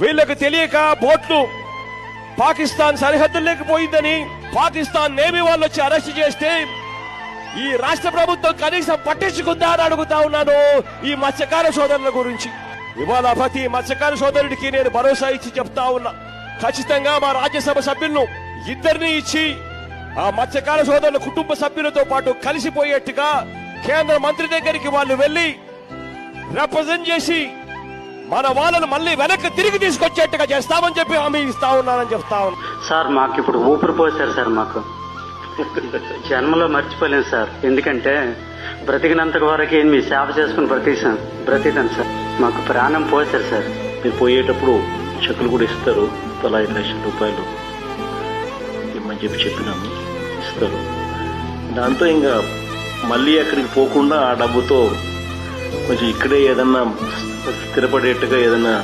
వీళ్లకు తెలియక బోట్లు పాకిస్తాన్ సరిహద్దుల్లోకి పోయిందని పాకిస్తాన్ నేవీ వాళ్ళు వచ్చి అరెస్ట్ చేస్తే ఈ రాష్ట్ర ప్రభుత్వం కనీసం పట్టించుకుందా అని అడుగుతా ఉన్నాను ఈ మత్స్యకార సోదరుల గురించి. ఇవాళ ప్రతి మత్స్యకార సోదరుడికి నేను భరోసా ఇచ్చి చెప్తా ఉన్నా, ఖచ్చితంగా మా రాజ్యసభ సభ్యులను ఇద్దరిని ఇచ్చి ఆ మత్స్యకార సోదరుల కుటుంబ సభ్యులతో పాటు కలిసిపోయేట్టుగా కేంద్ర మంత్రి దగ్గరికి వాళ్ళు వెళ్లి రిప్రజెంట్ చేసి మన వాళ్ళను మళ్ళీ వెనక్కి తిరిగి తీసుకొచ్చేట్టుగా చేస్తామని చెప్పి హామీ ఇస్తా ఉన్నానని చెప్తా ఉన్నా. సార్ మాకు ఇప్పుడు ఊపిరి పోసారు సార్, మాకు జన్మలో మర్చిపోలేను సార్. ఎందుకంటే బ్రతికినంత వరకు మీ సేవ చేసుకుని బ్రతికాను సార్. మాకు ప్రాణం పోసారు సార్. మీరు పోయేటప్పుడు చెక్కులు కూడా ఇస్తారు, తలా 5 లక్షల రూపాయలు ఇమ్మని చెప్పినాము, ఇస్తారు. దాంతో ఇంకా మళ్ళీ అక్కడికి పోకుండా ఆ డబ్బుతో కొంచెం ఇక్కడే ఏదన్నా స్థిరపడేట్టుగా ఏదన్నా